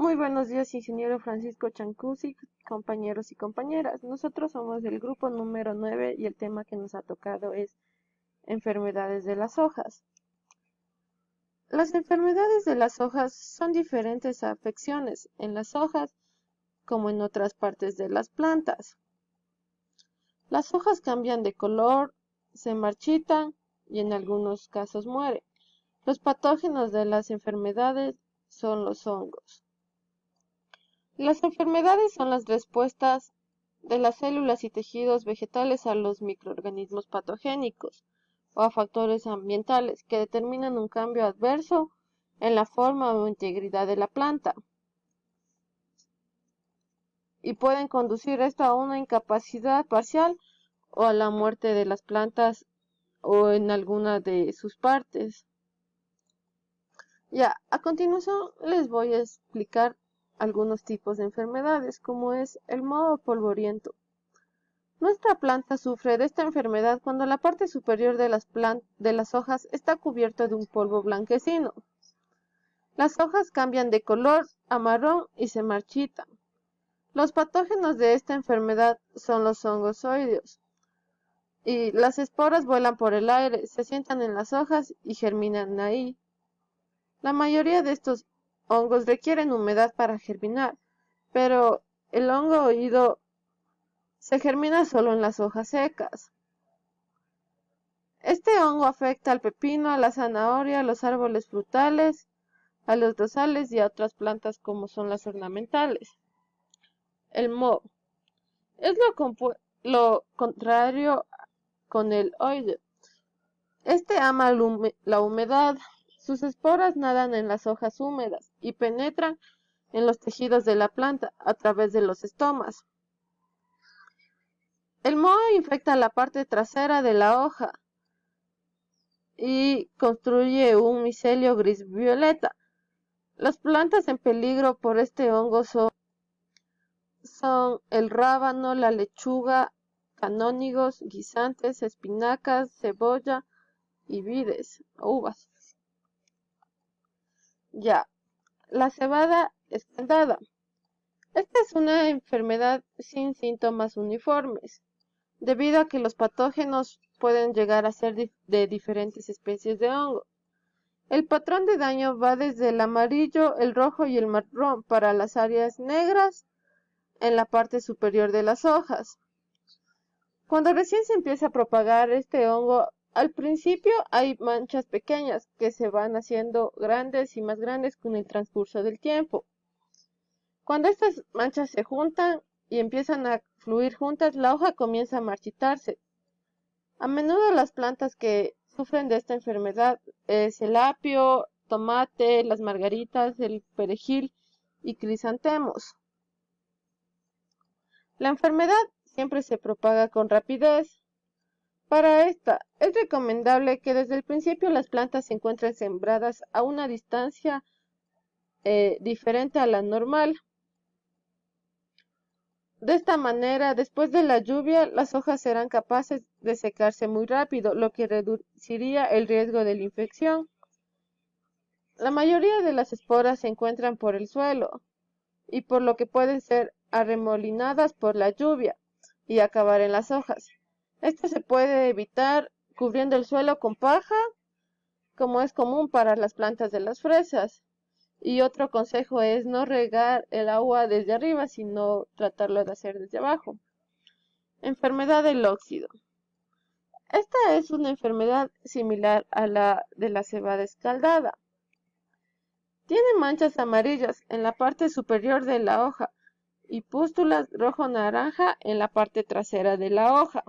Muy buenos días, ingeniero Francisco Chancusi, compañeros y compañeras. Nosotros somos del grupo número 9 y el tema que nos ha tocado es enfermedades de las hojas. Las enfermedades de las hojas son diferentes afecciones en las hojas como en otras partes de las plantas. Las hojas cambian de color, se marchitan y en algunos casos mueren. Los patógenos de las enfermedades son los hongos. Las enfermedades son las respuestas de las células y tejidos vegetales a los microorganismos patogénicos o a factores ambientales que determinan un cambio adverso en la forma o integridad de la planta y pueden conducir esto a una incapacidad parcial o a la muerte de las plantas o en alguna de sus partes. Ya, a continuación les voy a explicar algunos tipos de enfermedades, como es el moho polvoriento. Nuestra planta sufre de esta enfermedad cuando la parte superior de las hojas está cubierta de un polvo blanquecino. Las hojas cambian de color a marrón y se marchitan. Los patógenos de esta enfermedad son los hongos oideos, y las esporas vuelan por el aire, se sientan en las hojas y germinan ahí. La mayoría de estos hongos requieren humedad para germinar, pero el hongo oído se germina solo en las hojas secas. Este hongo afecta al pepino, a la zanahoria, a los árboles frutales, a los rosales y a otras plantas como son las ornamentales. El moho es lo contrario con el oideo. Este ama la humedad. Sus esporas nadan en las hojas húmedas y penetran en los tejidos de la planta a través de los estomas. El moho infecta la parte trasera de la hoja y construye un micelio gris-violeta. Las plantas en peligro por este hongo son el rábano, la lechuga, canónigos, guisantes, espinacas, cebolla y vides, uvas. Ya, la cebada escaldada. Esta es una enfermedad sin síntomas uniformes, debido a que los patógenos pueden llegar a ser de diferentes especies de hongo. El patrón de daño va desde el amarillo, el rojo y el marrón para las áreas negras en la parte superior de las hojas. Cuando recién se empieza a propagar este hongo, al principio hay manchas pequeñas que se van haciendo grandes y más grandes con el transcurso del tiempo. Cuando estas manchas se juntan y empiezan a fluir juntas, la hoja comienza a marchitarse. A menudo las plantas que sufren de esta enfermedad es el apio, tomate, las margaritas, el perejil y crisantemos. La enfermedad siempre se propaga con rapidez. Para esta, es recomendable que desde el principio las plantas se encuentren sembradas a una distancia diferente a la normal. De esta manera, después de la lluvia, las hojas serán capaces de secarse muy rápido, lo que reduciría el riesgo de la infección. La mayoría de las esporas se encuentran por el suelo, y por lo que pueden ser arremolinadas por la lluvia y acabar en las hojas. Esto se puede evitar cubriendo el suelo con paja, como es común para las plantas de las fresas. Y otro consejo es no regar el agua desde arriba, sino tratarlo de hacer desde abajo. Enfermedad del óxido. Esta es una enfermedad similar a la de la cebada escaldada. Tiene manchas amarillas en la parte superior de la hoja y pústulas rojo-naranja en la parte trasera de la hoja.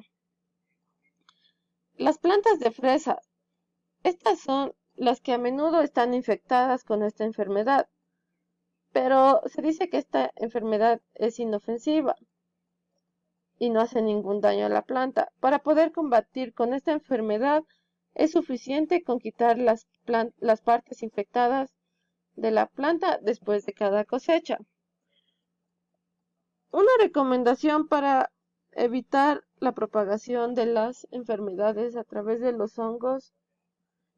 Las plantas de fresa. Estas son las que a menudo están infectadas con esta enfermedad, pero se dice que esta enfermedad es inofensiva y no hace ningún daño a la planta. Para poder combatir con esta enfermedad es suficiente con quitar las partes infectadas de la planta después de cada cosecha. Una recomendación para evitar la propagación de las enfermedades a través de los hongos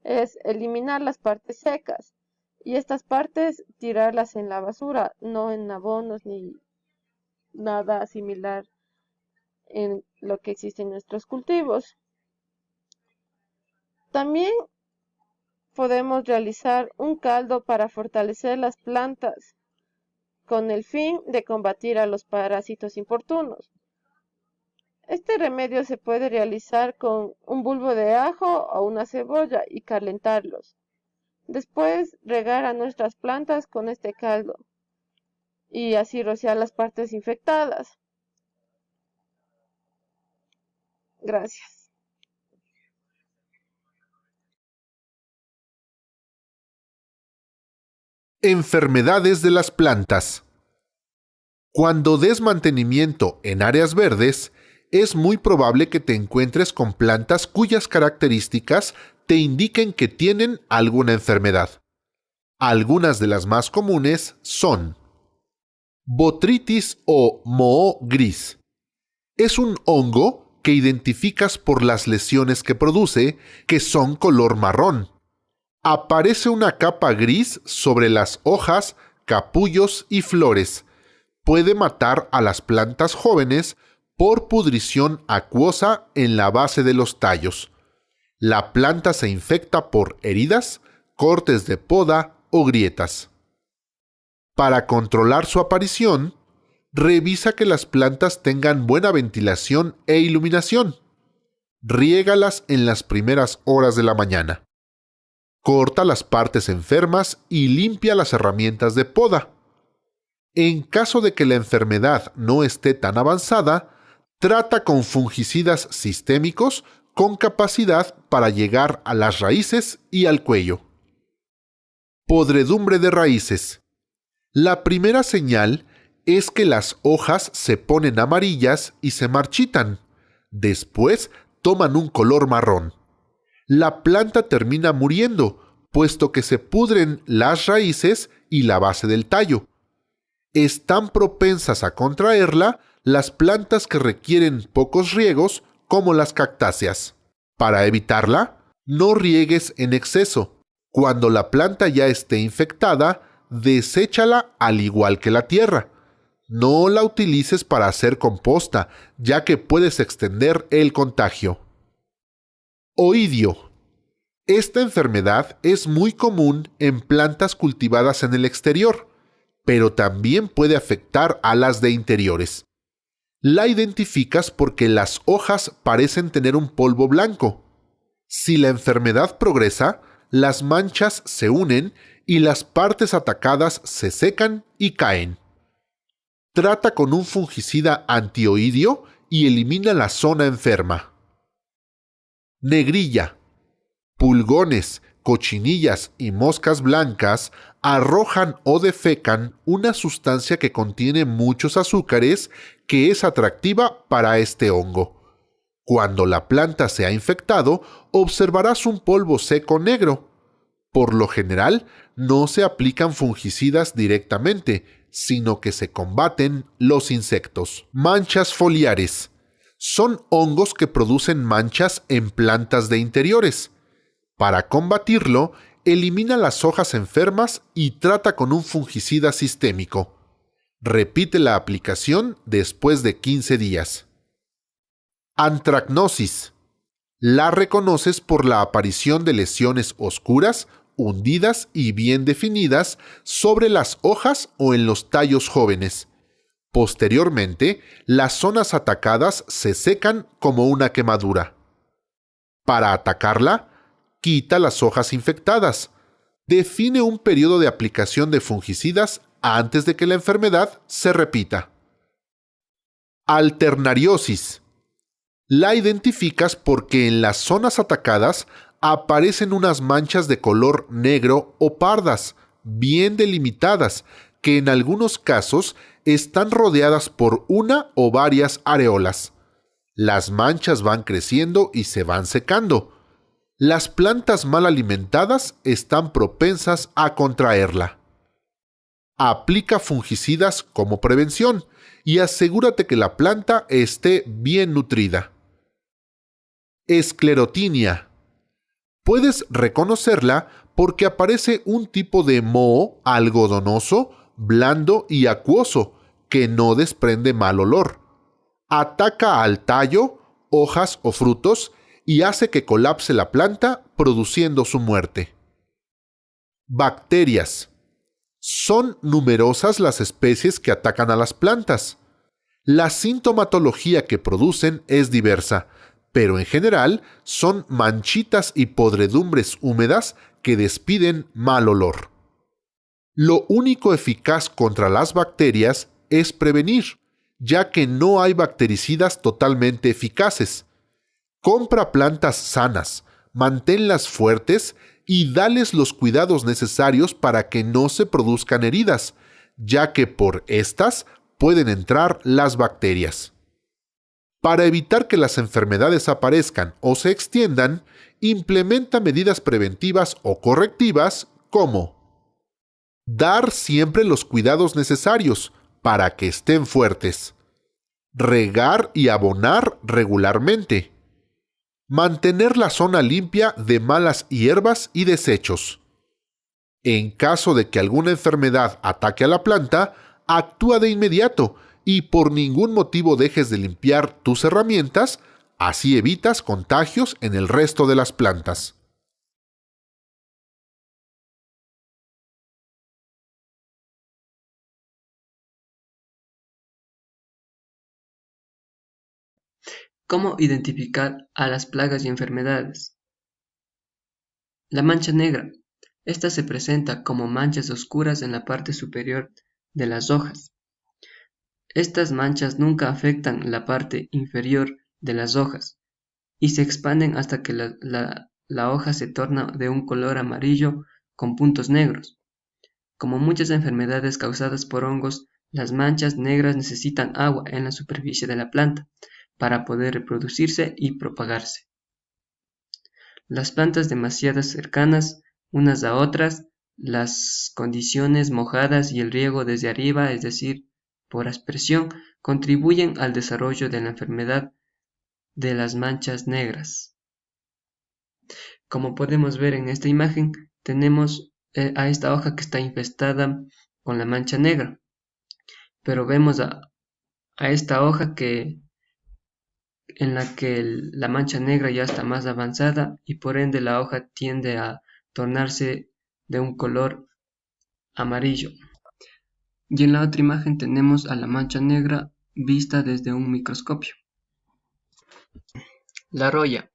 es eliminar las partes secas y estas partes tirarlas en la basura, no en abonos ni nada similar en lo que existe en nuestros cultivos. También podemos realizar un caldo para fortalecer las plantas con el fin de combatir a los parásitos importunos. Este remedio se puede realizar con un bulbo de ajo o una cebolla y calentarlos. Después regar a nuestras plantas con este caldo y así rociar las partes infectadas. Gracias. Enfermedades de las plantas. Cuando des mantenimiento en áreas verdes, es muy probable que te encuentres con plantas cuyas características te indiquen que tienen alguna enfermedad. Algunas de las más comunes son Botrytis o moho gris. Es un hongo que identificas por las lesiones que produce, que son color marrón. Aparece una capa gris sobre las hojas, capullos y flores. Puede matar a las plantas jóvenes por pudrición acuosa en la base de los tallos. La planta se infecta por heridas, cortes de poda o grietas. Para controlar su aparición, revisa que las plantas tengan buena ventilación e iluminación. Riégalas en las primeras horas de la mañana. Corta las partes enfermas y limpia las herramientas de poda. En caso de que la enfermedad no esté tan avanzada, trata con fungicidas sistémicos con capacidad para llegar a las raíces y al cuello. Podredumbre de raíces. La primera señal es que las hojas se ponen amarillas y se marchitan. Después toman un color marrón. La planta termina muriendo, puesto que se pudren las raíces y la base del tallo. Están propensas a contraerla las plantas que requieren pocos riegos, como las cactáceas. Para evitarla, no riegues en exceso. Cuando la planta ya esté infectada, deséchala al igual que la tierra. No la utilices para hacer composta, ya que puedes extender el contagio. Oidio. Esta enfermedad es muy común en plantas cultivadas en el exterior, pero también puede afectar a las de interiores. La identificas porque las hojas parecen tener un polvo blanco. Si la enfermedad progresa, las manchas se unen y las partes atacadas se secan y caen. Trata con un fungicida antioidio y elimina la zona enferma. Negrilla. Pulgones, cochinillas y moscas blancas arrojan o defecan una sustancia que contiene muchos azúcares que es atractiva para este hongo. Cuando la planta se ha infectado, observarás un polvo seco negro. Por lo general, no se aplican fungicidas directamente, sino que se combaten los insectos. Manchas foliares. Son hongos que producen manchas en plantas de interiores. Para combatirlo, elimina las hojas enfermas y trata con un fungicida sistémico. Repite la aplicación después de 15 días. Antracnosis. La reconoces por la aparición de lesiones oscuras, hundidas y bien definidas sobre las hojas o en los tallos jóvenes. Posteriormente, las zonas atacadas se secan como una quemadura. Para atacarla, quita las hojas infectadas. Define un periodo de aplicación de fungicidas antes de que la enfermedad se repita. Alternariosis. La identificas porque en las zonas atacadas aparecen unas manchas de color negro o pardas, bien delimitadas, que en algunos casos están rodeadas por una o varias areolas. Las manchas van creciendo y se van secando. Las plantas mal alimentadas están propensas a contraerla. Aplica fungicidas como prevención y asegúrate que la planta esté bien nutrida. Esclerotinia. Puedes reconocerla porque aparece un tipo de moho algodonoso, blando y acuoso, que no desprende mal olor. Ataca al tallo, hojas o frutos y hace que colapse la planta, produciendo su muerte. Bacterias. Son numerosas las especies que atacan a las plantas. La sintomatología que producen es diversa, pero en general son manchitas y podredumbres húmedas que despiden mal olor. Lo único eficaz contra las bacterias es prevenir, ya que no hay bactericidas totalmente eficaces. Compra plantas sanas, manténlas fuertes y dales los cuidados necesarios para que no se produzcan heridas, ya que por estas pueden entrar las bacterias. Para evitar que las enfermedades aparezcan o se extiendan, implementa medidas preventivas o correctivas como dar siempre los cuidados necesarios para que estén fuertes, regar y abonar regularmente, mantener la zona limpia de malas hierbas y desechos. En caso de que alguna enfermedad ataque a la planta, actúa de inmediato y por ningún motivo dejes de limpiar tus herramientas, así evitas contagios en el resto de las plantas. ¿Cómo identificar a las plagas y enfermedades? La mancha negra. Esta se presenta como manchas oscuras en la parte superior de las hojas. Estas manchas nunca afectan la parte inferior de las hojas y se expanden hasta que la hoja se torna de un color amarillo con puntos negros. Como muchas enfermedades causadas por hongos, las manchas negras necesitan agua en la superficie de la planta para poder reproducirse y propagarse. Las plantas demasiado cercanas unas a otras, las condiciones mojadas y el riego desde arriba, es decir, por aspersión, contribuyen al desarrollo de la enfermedad de las manchas negras. Como podemos ver en esta imagen, tenemos a esta hoja que está infestada con la mancha negra, pero vemos a esta hoja en la que la mancha negra ya está más avanzada y por ende la hoja tiende a tornarse de un color amarillo. Y en la otra imagen tenemos a la mancha negra vista desde un microscopio. La roya.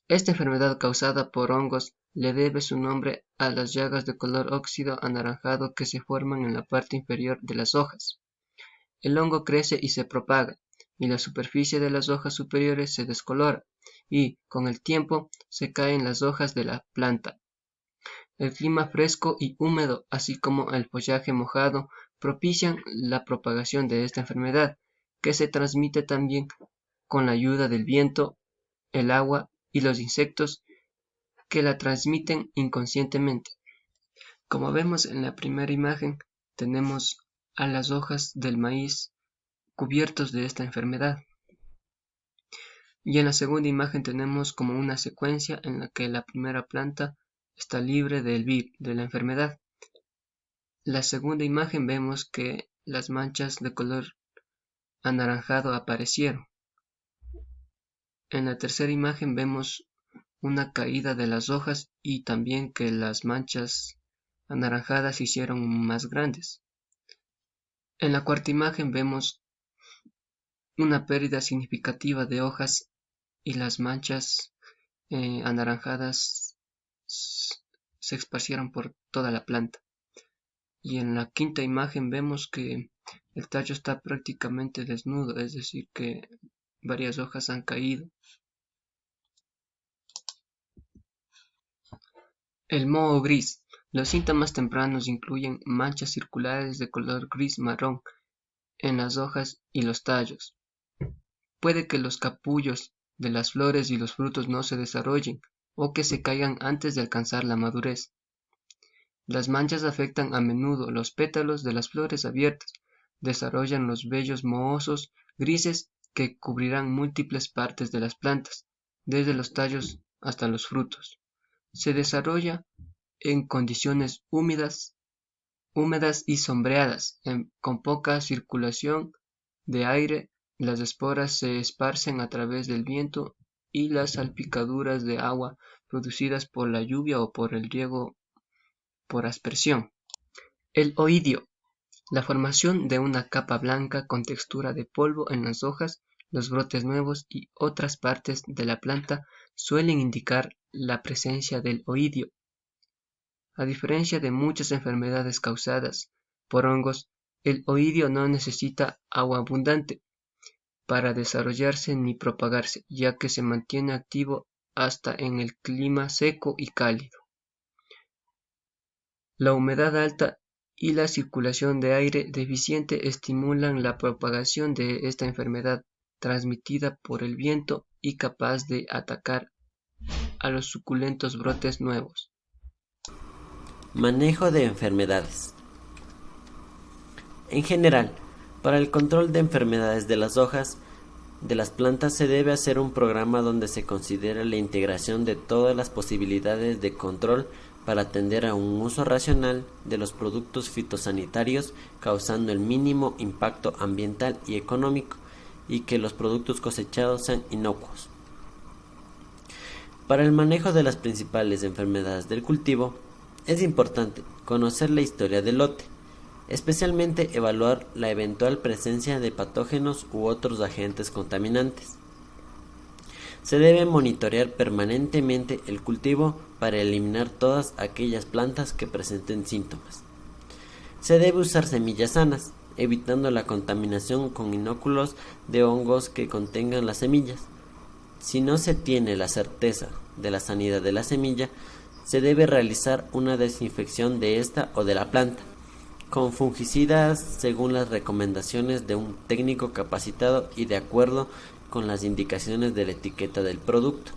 Esta enfermedad causada por hongos le debe su nombre a las llagas de color óxido anaranjado que se forman en la parte inferior de las hojas. El hongo crece y se propaga, y la superficie de las hojas superiores se descolora, y, con el tiempo, se caen las hojas de la planta. El clima fresco y húmedo, así como el follaje mojado, propician la propagación de esta enfermedad, que se transmite también con la ayuda del viento, el agua y los insectos que la transmiten inconscientemente. Como vemos en la primera imagen, tenemos a las hojas del maíz cubiertos de esta enfermedad. Y en la segunda imagen tenemos como una secuencia en la que la primera planta está libre de la enfermedad. La segunda imagen vemos que las manchas de color anaranjado aparecieron. En la tercera imagen vemos una caída de las hojas y también que las manchas anaranjadas se hicieron más grandes. En la cuarta imagen vemos una pérdida significativa de hojas y las manchas anaranjadas se esparcieron por toda la planta. Y en la quinta imagen vemos que el tallo está prácticamente desnudo, es decir que varias hojas han caído. El moho gris. Los síntomas tempranos incluyen manchas circulares de color gris-marrón en las hojas y los tallos. Puede que los capullos de las flores y los frutos no se desarrollen o que se caigan antes de alcanzar la madurez. Las manchas afectan a menudo los pétalos de las flores abiertas, desarrollan los vellos mohosos grises que cubrirán múltiples partes de las plantas, desde los tallos hasta los frutos. Se desarrolla en condiciones húmedas y sombreadas, con poca circulación de aire. Las esporas se esparcen a través del viento y las salpicaduras de agua producidas por la lluvia o por el riego por aspersión. El oidio: la formación de una capa blanca con textura de polvo en las hojas, los brotes nuevos y otras partes de la planta suelen indicar la presencia del oidio. A diferencia de muchas enfermedades causadas por hongos, el oidio no necesita agua abundante para desarrollarse ni propagarse, ya que se mantiene activo hasta en el clima seco y cálido. La humedad alta y la circulación de aire deficiente estimulan la propagación de esta enfermedad transmitida por el viento y capaz de atacar a los suculentos brotes nuevos. Manejo de enfermedades. En general, para el control de enfermedades de las hojas de las plantas se debe hacer un programa donde se considera la integración de todas las posibilidades de control para atender a un uso racional de los productos fitosanitarios, causando el mínimo impacto ambiental y económico, y que los productos cosechados sean inocuos. Para el manejo de las principales enfermedades del cultivo, es importante conocer la historia del lote, especialmente evaluar la eventual presencia de patógenos u otros agentes contaminantes. Se debe monitorear permanentemente el cultivo para eliminar todas aquellas plantas que presenten síntomas. Se debe usar semillas sanas, evitando la contaminación con inóculos de hongos que contengan las semillas. Si no se tiene la certeza de la sanidad de la semilla, se debe realizar una desinfección de esta o de la planta, con fungicidas según las recomendaciones de un técnico capacitado y de acuerdo con las indicaciones de la etiqueta del producto.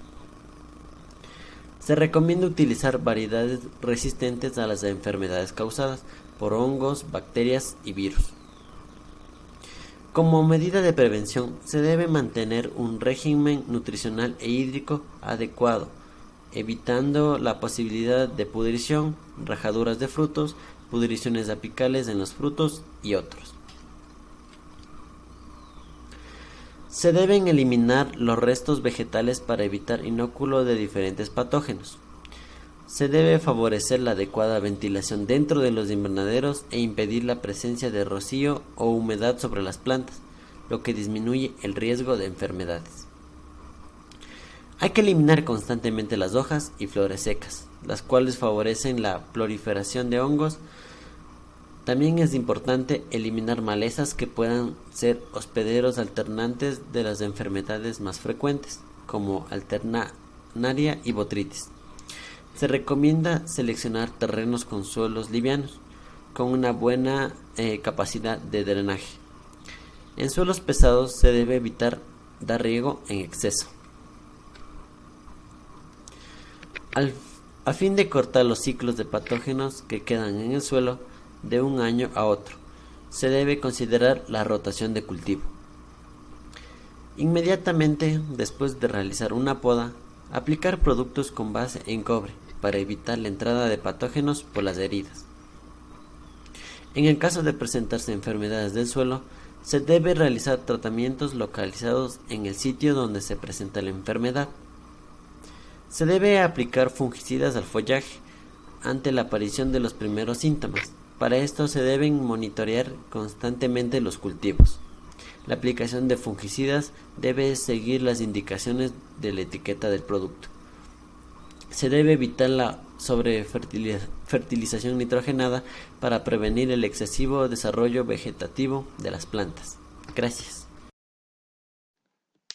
Se recomienda utilizar variedades resistentes a las enfermedades causadas por hongos, bacterias y virus. Como medida de prevención, se debe mantener un régimen nutricional e hídrico adecuado, evitando la posibilidad de pudrición, rajaduras de frutos, pudriciones apicales en los frutos y otros. Se deben eliminar los restos vegetales para evitar inóculo de diferentes patógenos. Se debe favorecer la adecuada ventilación dentro de los invernaderos e impedir la presencia de rocío o humedad sobre las plantas, lo que disminuye el riesgo de enfermedades. Hay que eliminar constantemente las hojas y flores secas, las cuales favorecen la proliferación de hongos. También es importante eliminar malezas que puedan ser hospederos alternantes de las enfermedades más frecuentes, como alternaria y botrytis. Se recomienda seleccionar terrenos con suelos livianos, con una buena capacidad de drenaje. En suelos pesados se debe evitar dar riego en exceso. A fin de cortar los ciclos de patógenos que quedan en el suelo de un año a otro, se debe considerar la rotación de cultivo. Inmediatamente después de realizar una poda, aplicar productos con base en cobre para evitar la entrada de patógenos por las heridas. En el caso de presentarse enfermedades del suelo, se debe realizar tratamientos localizados en el sitio donde se presenta la enfermedad. Se debe aplicar fungicidas al follaje ante la aparición de los primeros síntomas. Para esto se deben monitorear constantemente los cultivos. La aplicación de fungicidas debe seguir las indicaciones de la etiqueta del producto. Se debe evitar la sobrefertilización nitrogenada para prevenir el excesivo desarrollo vegetativo de las plantas. Gracias.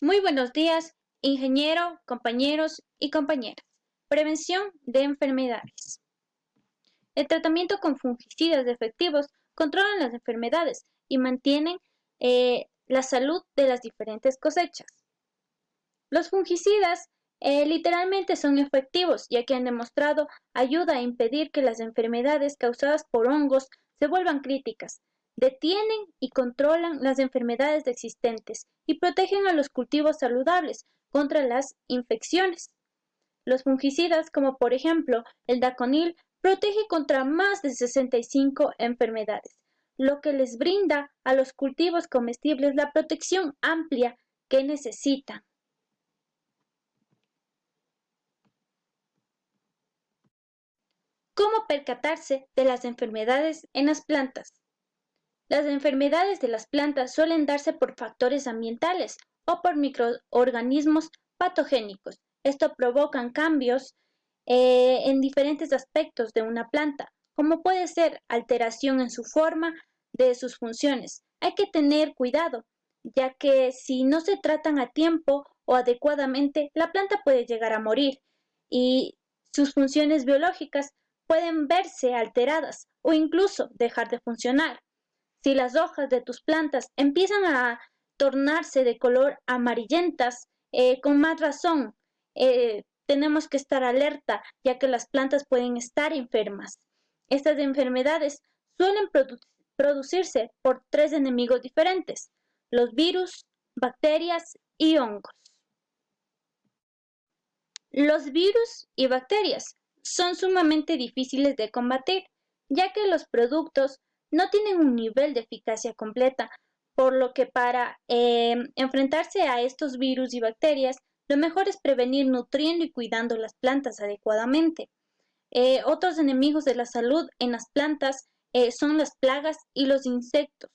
Muy buenos días, ingeniero, compañeros y compañeras. Prevención de enfermedades. El tratamiento con fungicidas efectivos controlan las enfermedades y mantienen la salud de las diferentes cosechas. Los fungicidas literalmente son efectivos, ya que han demostrado ayuda a impedir que las enfermedades causadas por hongos se vuelvan críticas. Detienen y controlan las enfermedades existentes y protegen a los cultivos saludables contra las infecciones. Los fungicidas, como por ejemplo el daconil, protege contra más de 65 enfermedades, lo que les brinda a los cultivos comestibles la protección amplia que necesitan. ¿Cómo percatarse de las enfermedades en las plantas? Las enfermedades de las plantas suelen darse por factores ambientales o por microorganismos patogénicos. Esto provoca cambios en diferentes aspectos de una planta, como puede ser alteración en su forma, de sus funciones. Hay que tener cuidado, ya que si no se tratan a tiempo o adecuadamente, la planta puede llegar a morir y sus funciones biológicas pueden verse alteradas o incluso dejar de funcionar. Si las hojas de tus plantas empiezan a tornarse de color amarillentas, con más razón, tenemos que estar alerta, ya que las plantas pueden estar enfermas. Estas enfermedades suelen producirse por tres enemigos diferentes: los virus, bacterias y hongos. Los virus y bacterias son sumamente difíciles de combatir, ya que los productos no tienen un nivel de eficacia completa, por lo que para enfrentarse a estos virus y bacterias, lo mejor es prevenir nutriendo y cuidando las plantas adecuadamente. Otros enemigos de la salud en las plantas son las plagas y los insectos.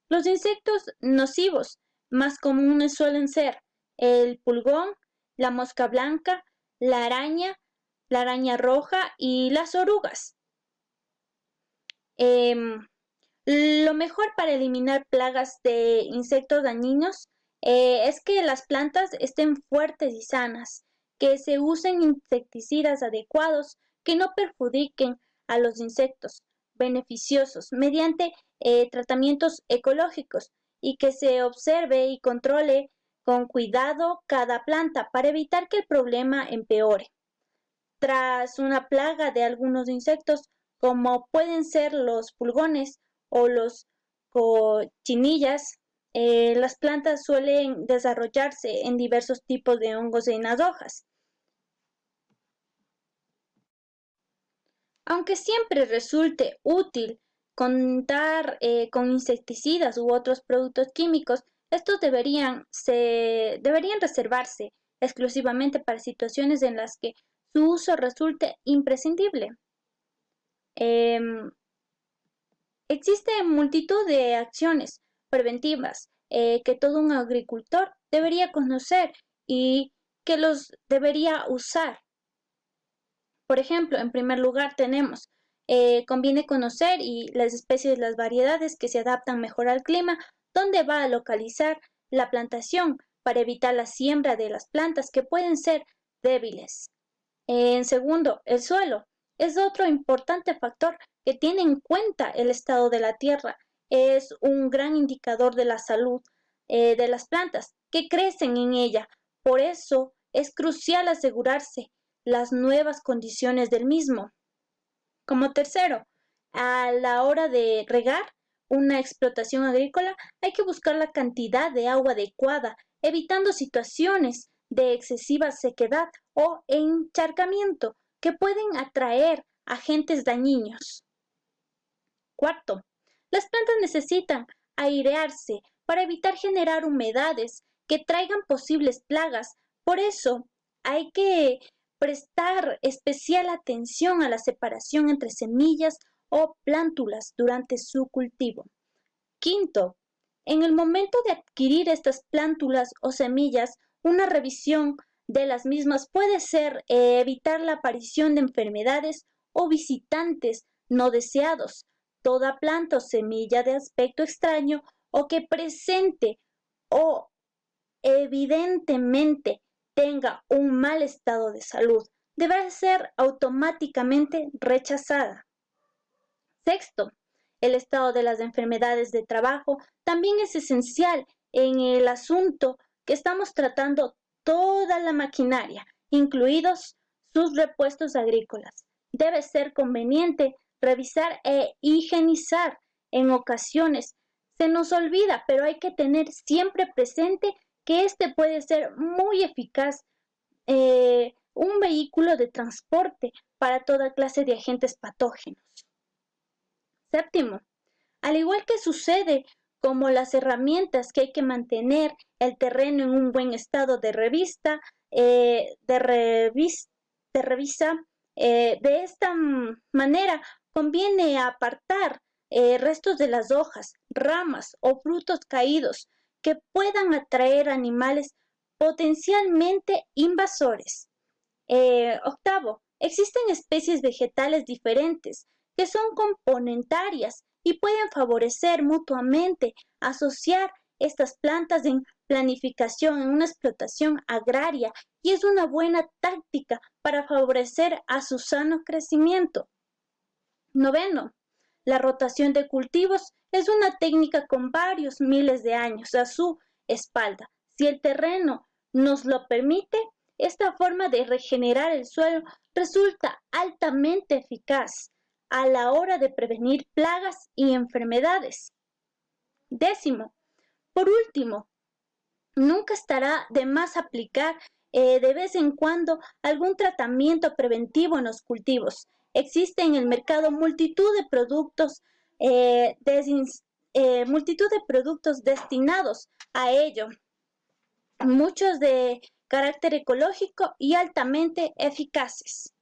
Los insectos nocivos más comunes suelen ser el pulgón, la mosca blanca, la araña roja y las orugas. Lo mejor para eliminar plagas de insectos dañinos es que las plantas estén fuertes y sanas, que se usen insecticidas adecuados que no perjudiquen a los insectos beneficiosos mediante tratamientos ecológicos, y que se observe y controle con cuidado cada planta para evitar que el problema empeore. Tras una plaga de algunos insectos, como pueden ser los pulgones o los cochinillas, las plantas suelen desarrollarse en diversos tipos de hongos en las hojas. Aunque siempre resulte útil contar con insecticidas u otros productos químicos, estos deberían reservarse exclusivamente para situaciones en las que su uso resulte imprescindible. Existe multitud de acciones preventivas que todo un agricultor debería conocer y que los debería usar. Por ejemplo, en primer lugar tenemos, conviene conocer y las especies, las variedades que se adaptan mejor al clima, dónde va a localizar la plantación para evitar la siembra de las plantas que pueden ser débiles. En segundo, el suelo es otro importante factor que tiene en cuenta el estado de la tierra. Es un gran indicador de la salud de las plantas que crecen en ella. Por eso es crucial asegurarse las nuevas condiciones del mismo. Como tercero, a la hora de regar una explotación agrícola, hay que buscar la cantidad de agua adecuada, evitando situaciones de excesiva sequedad o encharcamiento que pueden atraer agentes dañinos. Cuarto, las plantas necesitan airearse para evitar generar humedades que traigan posibles plagas. Por eso hay que prestar especial atención a la separación entre semillas o plántulas durante su cultivo. Quinto, en el momento de adquirir estas plántulas o semillas, una revisión de las mismas puede ser evitar la aparición de enfermedades o visitantes no deseados. Toda planta o semilla de aspecto extraño o que presente o evidentemente tenga un mal estado de salud deberá ser automáticamente rechazada. Sexto, el estado de las enfermedades de trabajo también es esencial en el asunto que estamos tratando toda la maquinaria, incluidos sus repuestos agrícolas. Debe ser conveniente revisar e higienizar. En ocasiones se nos olvida, pero hay que tener siempre presente que este puede ser muy eficaz un vehículo de transporte para toda clase de agentes patógenos. Séptimo, al igual que sucede como las herramientas que hay que mantener el terreno en un buen estado de revisa, de esta manera conviene apartar restos de las hojas, ramas o frutos caídos que puedan atraer animales potencialmente invasores. Octavo, existen especies vegetales diferentes que son complementarias y pueden favorecer mutuamente asociar estas plantas en planificación en una explotación agraria y es una buena táctica para favorecer a su sano crecimiento. Noveno, la rotación de cultivos es una técnica con varios miles de años a su espalda. Si el terreno nos lo permite, esta forma de regenerar el suelo resulta altamente eficaz a la hora de prevenir plagas y enfermedades. Décimo, por último, nunca estará de más aplicar de vez en cuando algún tratamiento preventivo en los cultivos. Existe en el mercado multitud de productos destinados a ello, muchos de carácter ecológico y altamente eficaces.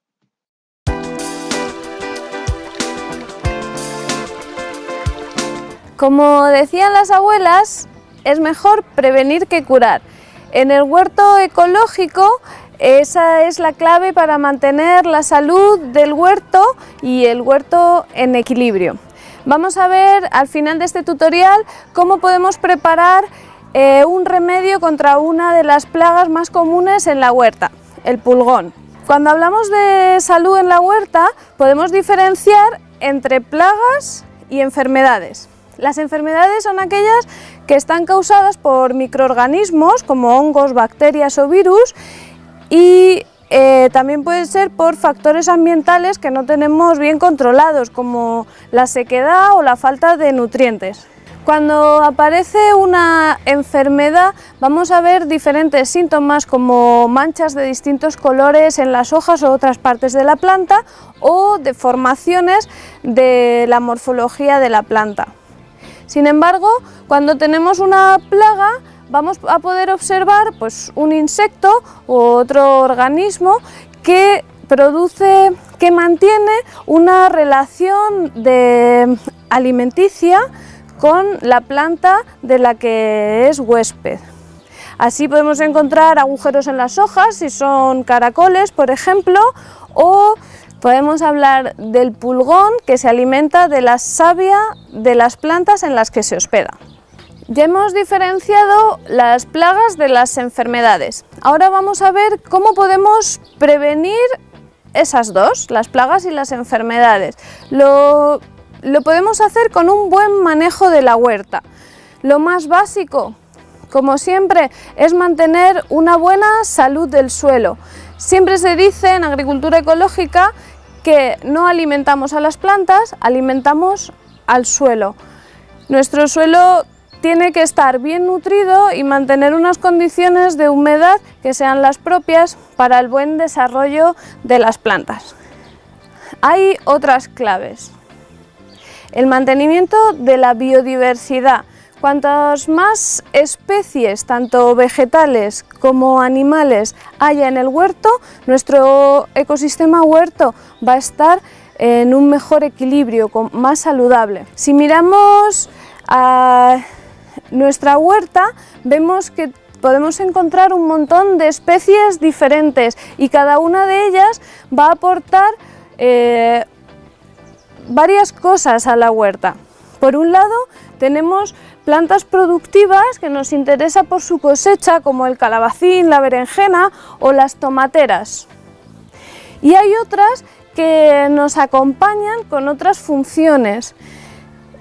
Como decían las abuelas, es mejor prevenir que curar. En el huerto ecológico, esa es la clave para mantener la salud del huerto y el huerto en equilibrio. Vamos a ver al final de este tutorial cómo podemos preparar un remedio contra una de las plagas más comunes en la huerta, el pulgón. Cuando hablamos de salud en la huerta, podemos diferenciar entre plagas y enfermedades. Las enfermedades son aquellas que están causadas por microorganismos como hongos, bacterias o virus y también puede ser por factores ambientales que no tenemos bien controlados, como la sequedad o la falta de nutrientes. Cuando aparece una enfermedad vamos a ver diferentes síntomas como manchas de distintos colores en las hojas o otras partes de la planta o deformaciones de la morfología de la planta. Sin embargo, cuando tenemos una plaga vamos a poder observar un insecto u otro organismo que mantiene una relación alimenticia con la planta de la que es huésped. Así podemos encontrar agujeros en las hojas, si son caracoles, por ejemplo, o podemos hablar del pulgón que se alimenta de la savia de las plantas en las que se hospeda. Ya hemos diferenciado las plagas de las enfermedades. Ahora vamos a ver cómo podemos prevenir esas dos, las plagas y las enfermedades. Lo podemos hacer con un buen manejo de la huerta. Lo más básico, como siempre, es mantener una buena salud del suelo. Siempre se dice en agricultura ecológica que no alimentamos a las plantas, alimentamos al suelo. Nuestro suelo tiene que estar bien nutrido y mantener unas condiciones de humedad que sean las propias para el buen desarrollo de las plantas. Hay otras claves. El mantenimiento de la biodiversidad. Cuantas más especies, tanto vegetales como animales, haya en el huerto, nuestro ecosistema huerto va a estar en un mejor equilibrio, más saludable. Si miramos a nuestra huerta, vemos que podemos encontrar un montón de especies diferentes y cada una de ellas va a aportar varias cosas a la huerta. Por un lado, tenemos plantas productivas que nos interesa por su cosecha, como el calabacín, la berenjena o las tomateras. Y hay otras que nos acompañan con otras funciones.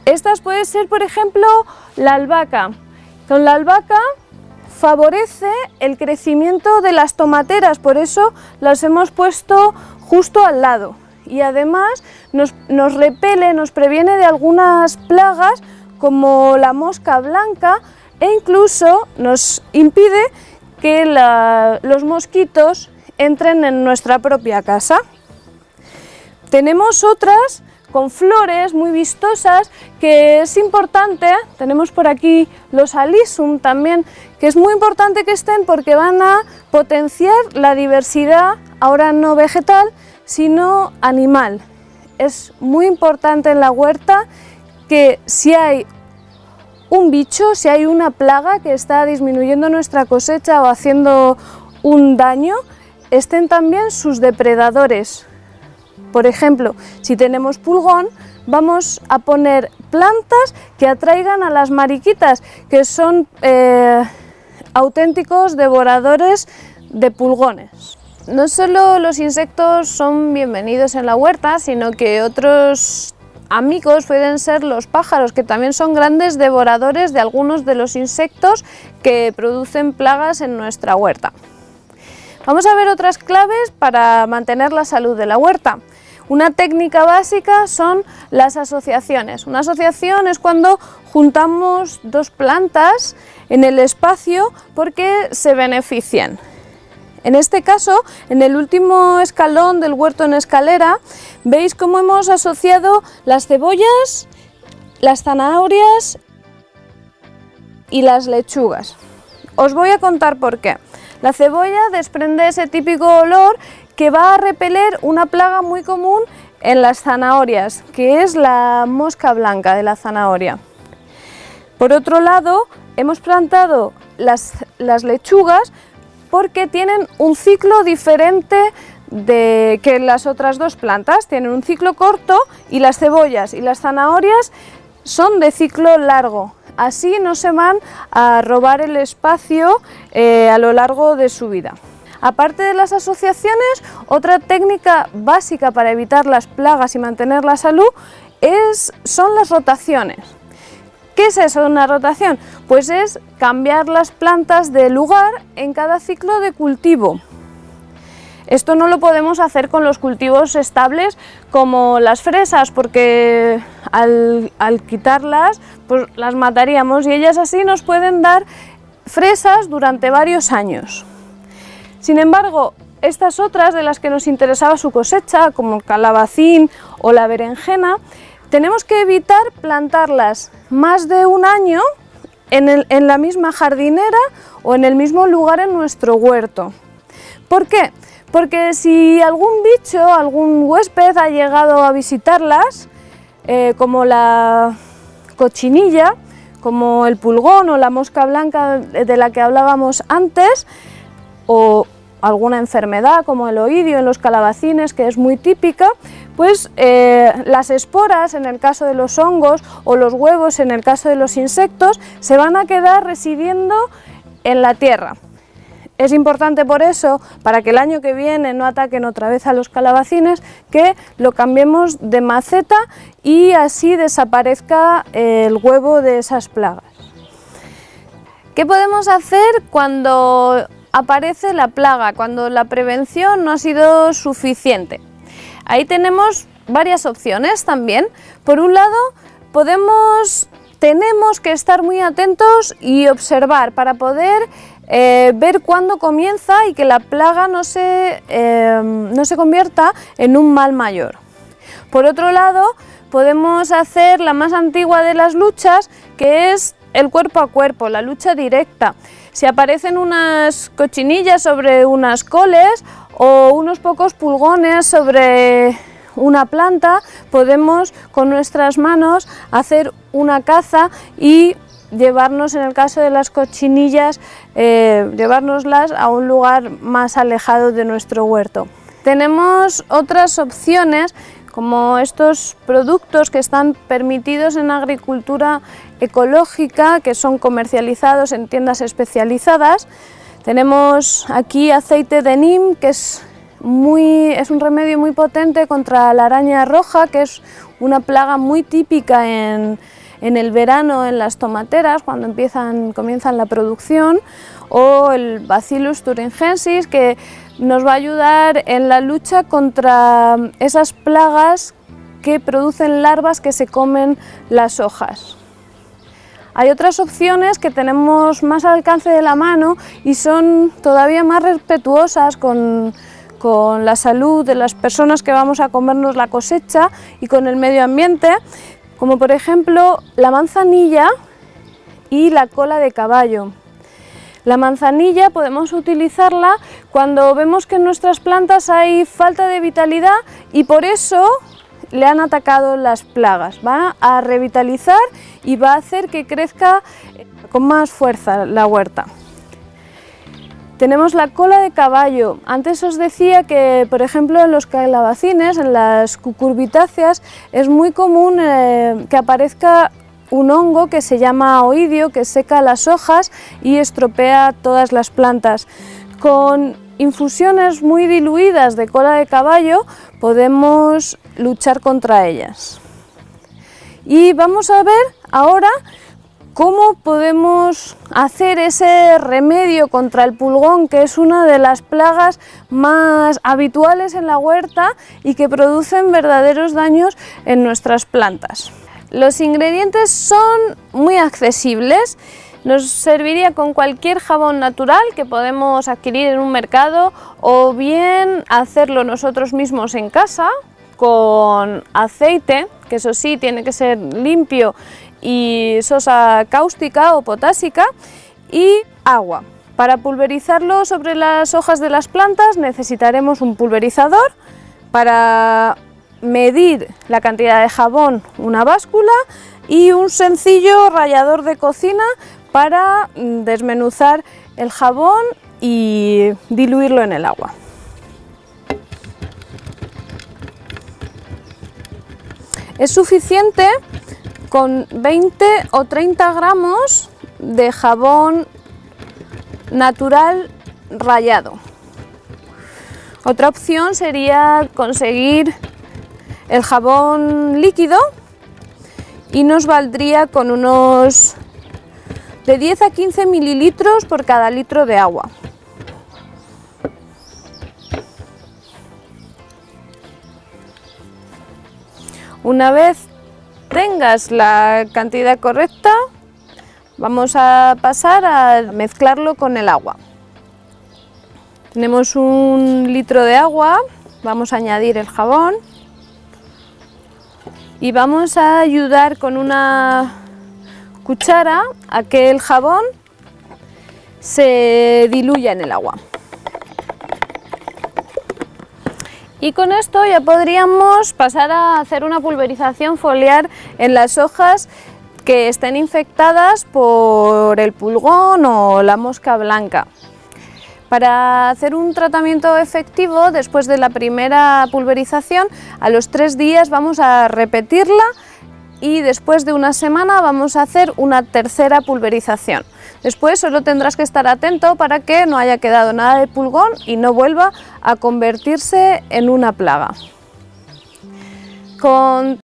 Estas puede ser, por ejemplo, la albahaca. Con la albahaca favorece el crecimiento de las tomateras, por eso las hemos puesto justo al lado. Y además nos repele, nos previene de algunas plagas como la mosca blanca e incluso nos impide que los mosquitos entren en nuestra propia casa. Tenemos otras con flores muy vistosas que es importante, tenemos por aquí los alisum también, que es muy importante que estén porque van a potenciar la diversidad, ahora no vegetal, sino animal. Es muy importante en la huerta que si hay un bicho, si hay una plaga que está disminuyendo nuestra cosecha o haciendo un daño, estén también sus depredadores. Por ejemplo, si tenemos pulgón, vamos a poner plantas que atraigan a las mariquitas, que son auténticos devoradores de pulgones. No solo los insectos son bienvenidos en la huerta, sino que otros amigos pueden ser los pájaros, que también son grandes devoradores de algunos de los insectos que producen plagas en nuestra huerta. Vamos a ver otras claves para mantener la salud de la huerta. Una técnica básica son las asociaciones. Una asociación es cuando juntamos dos plantas en el espacio porque se benefician. En este caso, en el último escalón del huerto en escalera, veis cómo hemos asociado las cebollas, las zanahorias y las lechugas. Os voy a contar por qué. La cebolla desprende ese típico olor que va a repeler una plaga muy común en las zanahorias, que es la mosca blanca de la zanahoria. Por otro lado, hemos plantado las lechugas porque tienen un ciclo diferente que las otras dos plantas. Tienen un ciclo corto y las cebollas y las zanahorias son de ciclo largo. Así no se van a robar el espacio a lo largo de su vida. Aparte de las asociaciones, otra técnica básica para evitar las plagas y mantener la salud son las rotaciones. ¿Qué es eso de una rotación? Pues es cambiar las plantas de lugar en cada ciclo de cultivo. Esto no lo podemos hacer con los cultivos estables como las fresas, porque al quitarlas pues las mataríamos y ellas así nos pueden dar fresas durante varios años. Sin embargo, estas otras de las que nos interesaba su cosecha, como el calabacín o la berenjena, tenemos que evitar plantarlas más de un año en la misma jardinera o en el mismo lugar en nuestro huerto. ¿Por qué? Porque si algún bicho, algún huésped ha llegado a visitarlas, como la cochinilla, como el pulgón o la mosca blanca de la que hablábamos antes, o alguna enfermedad como el oidio en los calabacines, que es muy típica, pues las esporas en el caso de los hongos o los huevos en el caso de los insectos se van a quedar residiendo en la tierra. Es importante por eso, para que el año que viene no ataquen otra vez a los calabacines, que lo cambiemos de maceta y así desaparezca el huevo de esas plagas. ¿Qué podemos hacer cuando aparece la plaga, cuando la prevención no ha sido suficiente? Ahí tenemos varias opciones también. Por un lado, tenemos que estar muy atentos y observar para poder ver cuándo comienza y que la plaga no se convierta en un mal mayor. Por otro lado, podemos hacer la más antigua de las luchas, que es el cuerpo a cuerpo, la lucha directa. Si aparecen unas cochinillas sobre unas coles o unos pocos pulgones sobre una planta, podemos con nuestras manos hacer una caza y llevarnos, en el caso de las cochinillas, llevárnoslas a un lugar más alejado de nuestro huerto. Tenemos otras opciones, como estos productos que están permitidos en agricultura ecológica, que son comercializados en tiendas especializadas. Tenemos aquí aceite de neem, que es un remedio muy potente contra la araña roja, que es una plaga muy típica en el verano en las tomateras, cuando comienzan la producción, o el Bacillus thuringiensis, que nos va a ayudar en la lucha contra esas plagas que producen larvas que se comen las hojas. Hay otras opciones que tenemos más al alcance de la mano y son todavía más respetuosas con la salud de las personas que vamos a comernos la cosecha y con el medio ambiente, como por ejemplo la manzanilla y la cola de caballo. La manzanilla podemos utilizarla cuando vemos que en nuestras plantas hay falta de vitalidad y por eso le han atacado las plagas. Va a revitalizar y va a hacer que crezca con más fuerza la huerta. Tenemos la cola de caballo. Antes os decía que, por ejemplo, en los calabacines, en las cucurbitáceas, es muy común que aparezca un hongo que se llama oidio, que seca las hojas y estropea todas las plantas. Con infusiones muy diluidas de cola de caballo podemos luchar contra ellas. Y vamos a ver ahora cómo podemos hacer ese remedio contra el pulgón, que es una de las plagas más habituales en la huerta y que producen verdaderos daños en nuestras plantas. Los ingredientes son muy accesibles. Nos serviría con cualquier jabón natural que podemos adquirir en un mercado o bien hacerlo nosotros mismos en casa con aceite, que eso sí tiene que ser limpio, y sosa cáustica o potásica y agua. Para pulverizarlo sobre las hojas de las plantas necesitaremos un pulverizador. Para medir la cantidad de jabón, una báscula y un sencillo rallador de cocina para desmenuzar el jabón y diluirlo en el agua. Es suficiente con 20 o 30 gramos de jabón natural rallado. Otra opción sería conseguir el jabón líquido y nos valdría con unos de 10 a 15 mililitros por cada litro de agua. Una vez tengas la cantidad correcta, vamos a pasar a mezclarlo con el agua. Tenemos un litro de agua, vamos a añadir el jabón y vamos a ayudar con una cuchara a que el jabón se diluya en el agua. Y con esto ya podríamos pasar a hacer una pulverización foliar en las hojas que estén infectadas por el pulgón o la mosca blanca. Para hacer un tratamiento efectivo después de la primera pulverización, a los 3 días vamos a repetirla y después de una semana vamos a hacer una tercera pulverización. Después solo tendrás que estar atento para que no haya quedado nada de pulgón y no vuelva a convertirse en una plaga. Con